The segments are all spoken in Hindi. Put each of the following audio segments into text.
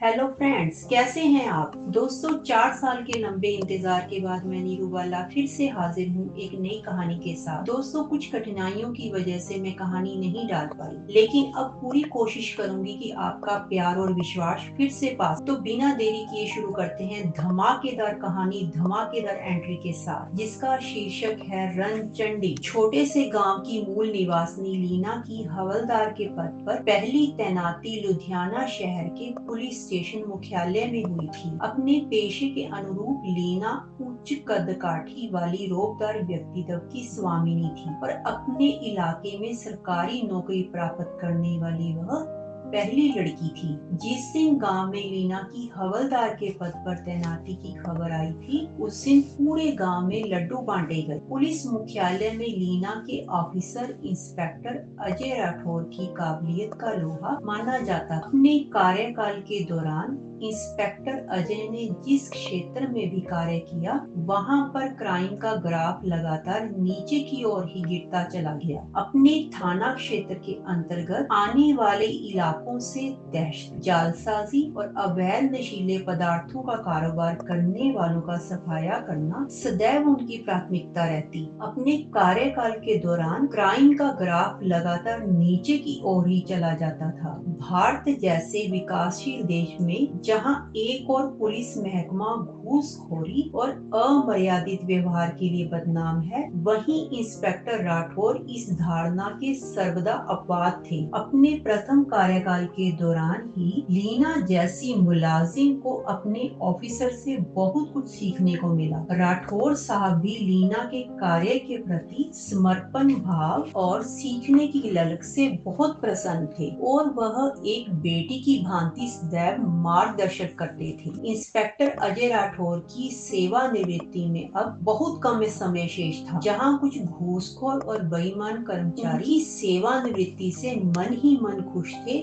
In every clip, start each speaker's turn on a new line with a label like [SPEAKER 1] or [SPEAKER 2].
[SPEAKER 1] हेलो फ्रेंड्स, कैसे हैं आप दोस्तों। 4 साल के लंबे इंतजार के बाद मैं नीरू बाला फिर से हाजिर हूँ एक नई कहानी के साथ। दोस्तों, कुछ कठिनाइयों की वजह से मैं कहानी नहीं डाल पाई, लेकिन अब पूरी कोशिश करूंगी कि आपका प्यार और विश्वास फिर से पास। तो बिना देरी किए शुरू करते हैं धमाकेदार कहानी, धमाकेदार एंट्री के साथ, जिसका शीर्षक है रणचंडी। छोटे से गांव की मूल निवासिनी लीना की हवलदार के पद पर पहली तैनाती लुधियाना शहर के पुलिस स्टेशन मुख्यालय में हुई थी। अपने पेशे के अनुरूप लीना उच्च कदकाठी वाली रोबदार व्यक्तित्व की स्वामिनी थी और अपने इलाके में सरकारी नौकरी प्राप्त करने वाली वह पहली लड़की थी। जिस दिन गांव में लीना की हवलदार के पद पर तैनाती की खबर आई थी, उस दिन पूरे गांव में लड्डू बांटे गए। पुलिस मुख्यालय में लीना के ऑफिसर इंस्पेक्टर अजय राठौर की काबिलियत का लोहा माना जाता। अपने कार्यकाल के दौरान इंस्पेक्टर अजय ने जिस क्षेत्र में भी कार्य किया, वहां पर क्राइम का ग्राफ लगातार नीचे की ओर ही गिरता चला गया। अपने थाना क्षेत्र के अंतर्गत आने वाले इलाकों से दहशत, जालसाजी और अवैध नशीले पदार्थों का कारोबार करने वालों का सफाया करना सदैव उनकी प्राथमिकता रहती। अपने कार्यकाल के दौरान क्राइम का ग्राफ लगातार नीचे की ओर ही चला जाता था। भारत जैसे विकासशील देश में जहां एक और पुलिस महकमा घूसखोरी और अमर्यादित व्यवहार के लिए बदनाम है, वहीं इंस्पेक्टर राठौर इस धारणा के सर्वदा अपवाद थे। अपने प्रथम कार्यकाल के दौरान ही लीना जैसी मुलाजिम को अपने ऑफिसर से बहुत कुछ सीखने को मिला। राठौर साहब भी लीना के कार्य के प्रति समर्पण भाव और सीखने की ललक से बहुत प्रसन्न थे और वह एक बेटी की भांति सदैव मार्गदर्शन करते थे। इंस्पेक्टर अजय राठौर की सेवानिवृत्ति में अब बहुत कम समय शेष था। जहां कुछ घूसखोर और बेईमान कर्मचारी सेवानिवृत्ति से मन ही मन खुश थे,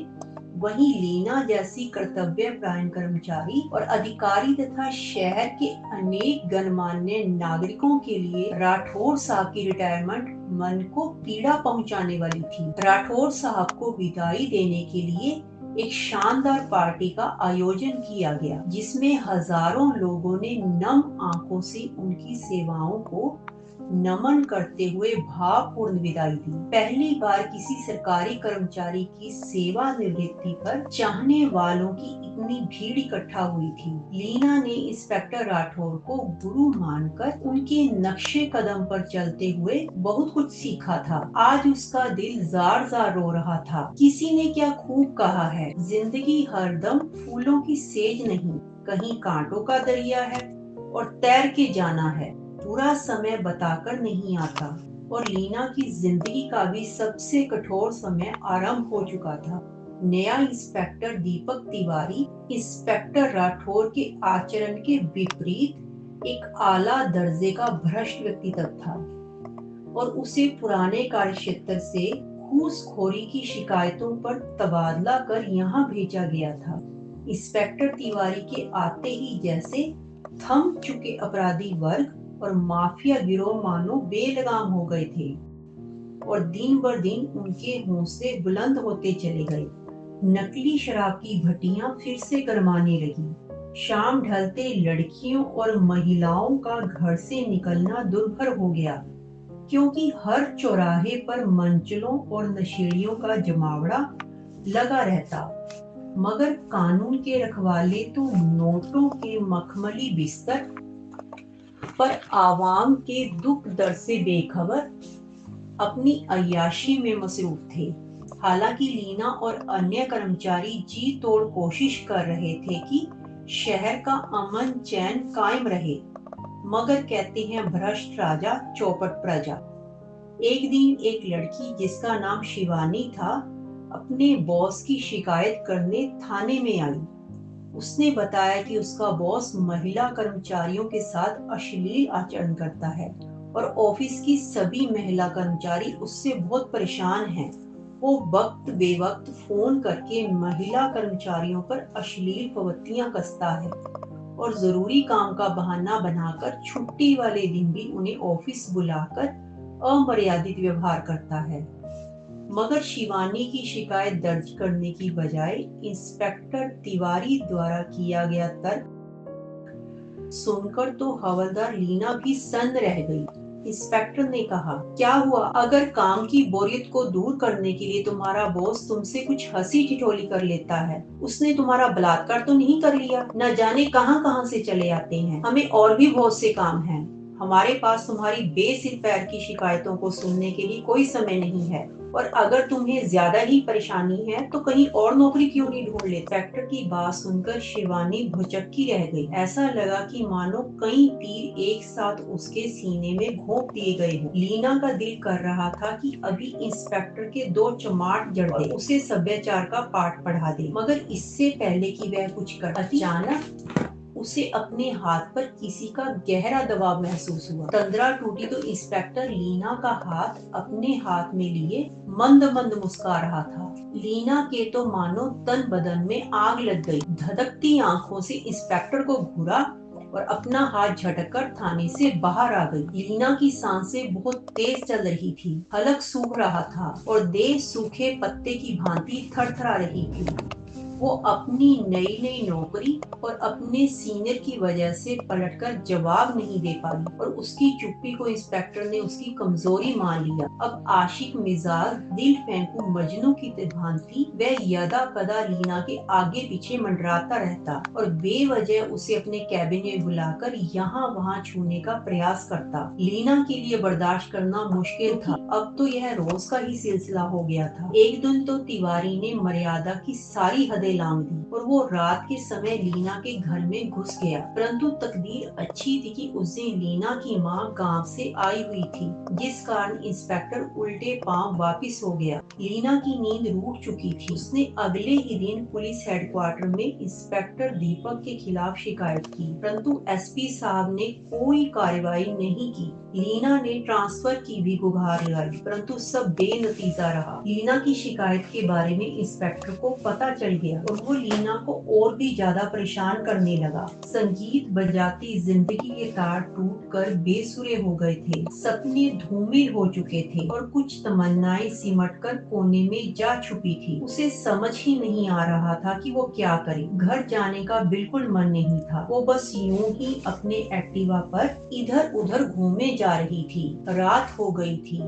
[SPEAKER 1] वहीं लीना जैसी कर्तव्यपरायण कर्मचारी और अधिकारी तथा शहर के अनेक गणमान्य नागरिकों के लिए राठौर साहब की रिटायरमेंट मन को पीड़ा पहुंचाने वाली थी। राठौर साहब को विदाई देने के लिए एक शानदार पार्टी का आयोजन किया गया, जिसमें हजारों लोगों ने नम आंखों से उनकी सेवाओं को नमन करते हुए भावपूर्ण विदाई दी। पहली बार किसी सरकारी कर्मचारी की सेवानिवृत्ति पर चाहने वालों की इतनी भीड़ इकट्ठा हुई थी। लीना ने इंस्पेक्टर राठौर को गुरु मानकर उनके नक्शे कदम पर चलते हुए बहुत कुछ सीखा था। आज उसका दिल जार जार रो रहा था। किसी ने क्या खूब कहा है, जिंदगी हरदम फूलों की सेज नहीं, कहीं कांटों का दरिया है और तैर के जाना है। पूरा समय बताकर नहीं आता और लीना की जिंदगी का भी सबसे कठोर समय आरंभ हो चुका था। नया इंस्पेक्टर दीपक तिवारी इंस्पेक्टर राठौर के आचरण के विपरीत एक आला दर्जे का भ्रष्ट व्यक्तित्व था और उसे पुराने कार्यक्षेत्र से घूसखोरी की शिकायतों पर तबादला कर यहाँ भेजा गया था। इंस्पेक्टर तिवारी के आते ही जैसे थम चुके अपराधी वर्ग और माफिया गिरोह मानो बेलगाम हो गए थे और दिन ब दिन उनके हौसले बुलंद होते चले गए। नकली शराब की भट्टियां फिर से गरमाने लगी। शाम ढलते लड़कियों और महिलाओं का घर से निकलना दुर्भर हो गया, क्योंकि हर चौराहे पर मंचलों और नशेड़ियों का जमावड़ा लगा रहता। मगर कानून के रखवाले तो नोटों के मखमली बिस्तर पर आवाम के दुख दर्द से बेखबर अपनी अय्याशी में मसरूफ थे। हालांकि लीना और अन्य कर्मचारी जी तोड़ कोशिश कर रहे थे कि शहर का अमन चैन कायम रहे, मगर कहते हैं भ्रष्ट राजा चौपट प्रजा। एक दिन एक लड़की जिसका नाम शिवानी था, अपने बॉस की शिकायत करने थाने में आई। उसने बताया कि उसका बॉस महिला कर्मचारियों के साथ अश्लील आचरण करता है और ऑफिस की सभी महिला कर्मचारी उससे बहुत परेशान हैं। वो वक्त बेवक्त फोन करके महिला कर्मचारियों पर अश्लील प्रवृत्तियां कसता है और जरूरी काम का बहाना बनाकर छुट्टी वाले दिन भी उन्हें ऑफिस बुलाकर अमर्यादित व्यवहार करता है। मगर शिवानी की शिकायत दर्ज करने की बजाय इंस्पेक्टर तिवारी द्वारा किया गया तर्क सुनकर तो हवलदार लीना भी सन्न रह गई। इंस्पेक्टर ने कहा, क्या हुआ? अगर काम की बोरियत को दूर करने के लिए तुम्हारा बॉस तुमसे कुछ हंसी ठिठोली कर लेता है, उसने तुम्हारा बलात्कार तो नहीं कर लिया? न जाने कहां कहां से चले आते हैं। हमें और भी बहुत से काम हैं। हमारे पास तुम्हारी बेसिर पैर की शिकायतों को सुनने के लिए कोई समय नहीं है, और अगर तुम्हें ज्यादा ही परेशानी है तो कहीं और नौकरी क्यों नहीं ढूंढ ले? इंस्पेक्टर की बात सुनकर शिवानी भुचक्की रह गई। ऐसा लगा कि मानो कई तीर एक साथ उसके सीने में घोंप दिए गए हों। लीना का दिल कर रहा था कि अभी इंस्पेक्टर के दो चमाट जड़ दे, उसे सभ्याचार का पाठ पढ़ा दे, मगर इससे पहले कि वह कुछ कर, अचानक उसे अपने हाथ पर किसी का गहरा दबाव महसूस हुआ। तंद्रा टूटी तो इंस्पेक्टर लीना का हाथ अपने हाथ में लिए मंद मंद मुस्कुरा रहा था। लीना के तो मानो तन बदन में आग लग गई। धधकती आंखों से इंस्पेक्टर को घूरा और अपना हाथ झटककर थाने से बाहर आ गई। लीना की सांसें बहुत तेज चल रही थी, हलक सूख रहा था और देह सूखे पत्ते की भांति थरथरा रही थी। वो अपनी नई नई नौकरी और अपने सीनियर की वजह से पलटकर जवाब नहीं दे पाई, और उसकी चुप्पी को इंस्पेक्टर ने उसकी कमजोरी मान लिया। अब आशिक मिजाज दिल फेंकू मजनू की भांति वह यदा कदा लीना के आगे पीछे मंडराता रहता और बेवजह उसे अपने कैबिन में बुलाकर यहाँ वहाँ छूने का प्रयास करता। लीना के लिए बर्दाश्त करना मुश्किल था। अब तो यह रोज का ही सिलसिला हो गया था। एक दिन तो तिवारी ने मर्यादा की सारी हदें लांघ दी और वो रात के समय लीना के घर में घुस गया। परंतु तकदीर अच्छी थी कि उस दिन लीना की माँ गांव से आई हुई थी, जिस कारण इंस्पेक्टर उल्टे पांव वापिस हो गया। लीना की नींद रूठ चुकी थी। उसने अगले ही दिन पुलिस हेडक्वार्टर में इंस्पेक्टर दीपक के खिलाफ शिकायत की, परंतु एसपी साहब ने कोई कार्रवाई नहीं की। लीना ने ट्रांसफर की भी गुहार लगाई, परंतु सब बेनतीजा रहा। लीना की शिकायत के बारे में इंस्पेक्टर को पता चल गया और वो लीना को और भी ज्यादा परेशान करने लगा। संगीत बजाती जिंदगी के तार टूटकर बेसुरे हो गए थे, सपने धूमिल हो चुके थे और कुछ तमन्नाएं सिमटकर कोने में जा छुपी थी। उसे समझ ही नहीं आ रहा था कि वो क्या करे। घर जाने का बिल्कुल मन नहीं था। वो बस यूं ही अपने एक्टिवा पर इधर उधर घूमे जा रही थी। रात हो गई थी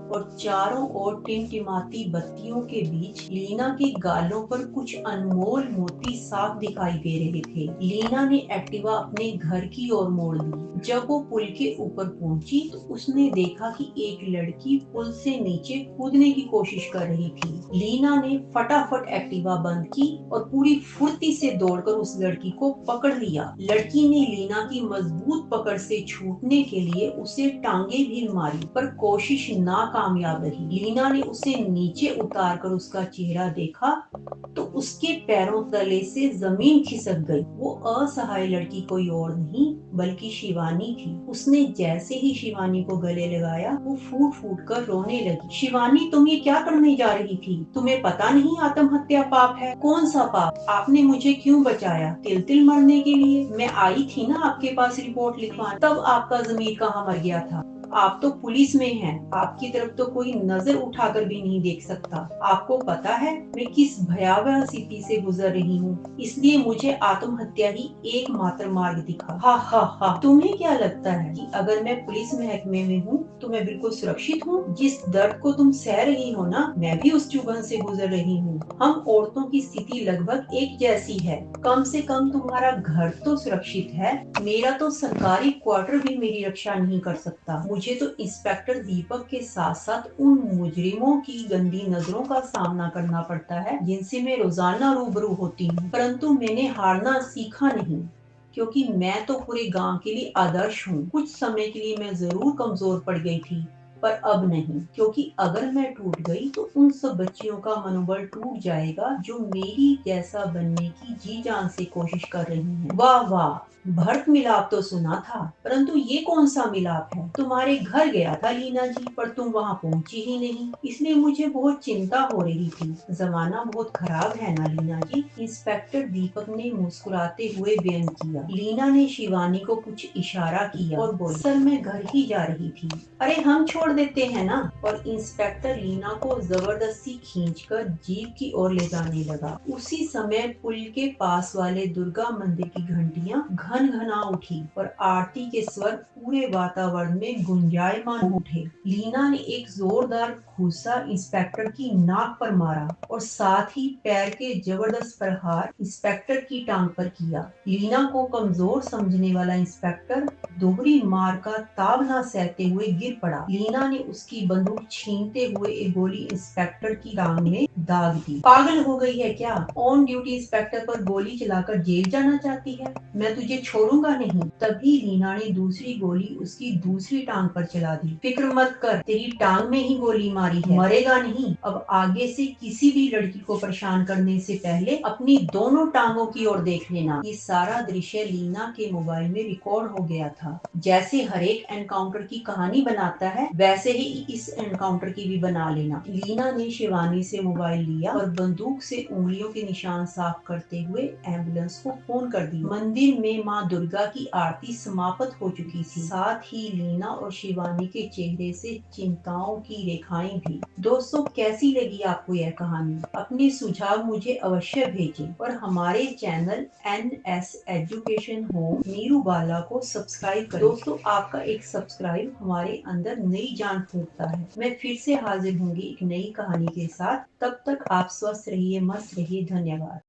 [SPEAKER 1] और चारों ओर टिमटिमाती बत्तियों के बीच लीना के गालों पर कुछ अनमोल मोती साफ दिखाई दे रहे थे। लीना ने एक्टिवा अपने घर की ओर मोड़ ली। जब वो पुल के ऊपर पहुंची तो उसने देखा कि एक लड़की पुल से नीचे कूदने की कोशिश कर रही थी। लीना ने फटाफट एक्टिवा बंद की और पूरी फुर्ती से दौड़कर उस लड़की को पकड़ लिया। लड़की ने लीना की मजबूत पकड़ से छूटने के लिए उसे टांगे भी मारी, पर कोशिश नाकामयाब रही। लीना ने उसे नीचे उतारकर उसका चेहरा देखा तो उसके पैरों तले से जमीन खिसक गई। वो असहाय लड़की कोई और नहीं बल्कि शिवानी थी। उसने जैसे ही शिवानी को गले लगाया वो फूट फूट कर रोने लगी। शिवानी, तुम ये क्या करने जा रही थी? तुम्हें पता नहीं आत्महत्या पाप है? कौन सा पाप? आपने मुझे क्यों बचाया? तिल तिल मरने के लिए? मैं आई थी ना आपके पास रिपोर्ट लिखवाने, तब आपका जमीर कहाँ मर गया था? आप तो पुलिस में हैं, आपकी तरफ तो कोई नजर उठाकर भी नहीं देख सकता। आपको पता है मैं किस भयावह स्थिति से गुजर रही हूँ, इसलिए मुझे आत्महत्या ही एकमात्र मार्ग दिखा। हा हा हा। तुम्हें क्या लगता है कि अगर मैं पुलिस महकमे में हूँ तो मैं बिल्कुल सुरक्षित हूँ? जिस दर्द को तुम सह रही हो ना, मैं भी उस चुभन से गुजर रही हूँ। हम औरतों की स्थिति लगभग एक जैसी है। कम से कम तुम्हारा घर तो सुरक्षित है, मेरा तो सरकारी क्वार्टर भी मेरी रक्षा नहीं कर सकता। मुझे तो इंस्पेक्टर दीपक के साथ साथ उन मुजरिमों की गंदी नजरों का सामना करना पड़ता है जिनसे मैं रोजाना रूबरू होती हूँ। परंतु मैंने हारना सीखा नहीं, क्योंकि मैं तो पूरे गांव के लिए आदर्श हूँ। कुछ समय के लिए मैं जरूर कमजोर पड़ गई थी, पर अब नहीं, क्योंकि अगर मैं टूट गई तो उन सब बच्चियों का मनोबल टूट जाएगा जो मेरी जैसा बनने की जी जान से कोशिश कर रही हैं। वाह वाह, भरत मिलाप तो सुना था, परंतु ये कौन सा मिलाप है? तुम्हारे घर गया था लीना जी, पर तुम वहाँ पहुँची ही नहीं, इसलिए मुझे बहुत चिंता हो रही थी। जमाना बहुत खराब है ना लीना जी? इंस्पेक्टर दीपक ने मुस्कुराते हुए बयान किया। लीना ने शिवानी को कुछ इशारा किया और बोली, सर मैं घर ही जा रही थी। अरे हम छोड़ छोड़ देते हैं ना। और इंस्पेक्टर लीना को जबरदस्ती खींचकर जीप की ओर ले जाने लगा। उसी समय पुल के पास वाले दुर्गा मंदिर की घंटियां घन घना उठी और आरती के स्वर पूरे वातावरण में गुंजायमान हो उठे। लीना ने एक जोरदार घूंसा इंस्पेक्टर की नाक पर मारा और साथ ही पैर के जबरदस्त प्रहार इंस्पेक्टर की टांग पर किया। लीना को कमजोर समझने वाला इंस्पेक्टर दोहरी मार का ताव न सहते हुए गिर पड़ा। लीना ने उसकी बंदूक छीनते हुए एक गोली इंस्पेक्टर की टांग में दाग दी। पागल हो गई है क्या? ऑन ड्यूटी इंस्पेक्टर पर गोली चलाकर जेल जाना चाहती है? मैं तुझे छोड़ूंगा नहीं। तभी लीना ने दूसरी गोली उसकी दूसरी टांग पर चला दी। फिक्र मत कर, तेरी टांग में ही गोली मारी है, मरेगा नहीं। अब आगे से किसी भी लड़की को परेशान करने से पहले अपनी दोनों टांगों की ओर देख लेना। ये सारा दृश्य लीना के मोबाइल में रिकॉर्ड हो गया था। जैसे हर एक एनकाउंटर की कहानी बनाता है, वैसे ही इस एनकाउंटर की भी बना लेना। लीना ने शिवानी से मोबाइल लिया और बंदूक से उंगलियों के निशान साफ करते हुए एम्बुलेंस को फोन कर दिया। मंदिर में माँ दुर्गा की आरती समाप्त हो चुकी थी। साथ ही लीना और शिवानी के चेहरे से चिंताओं की रेखाएं भी। दोस्तों, कैसी लगी आपको यह कहानी? अपने सुझाव मुझे अवश्य भेजें और हमारे चैनल NS एजुकेशन होम नीरूबाला को सब्सक्राइब करें। दोस्तों, आपका एक सब्सक्राइब हमारे अंदर नई जान फूंकता है। मैं फिर से हाजिर होंगी एक नई कहानी के साथ। तब तक आप स्वस्थ रहिए, मस्त रहिए। धन्यवाद।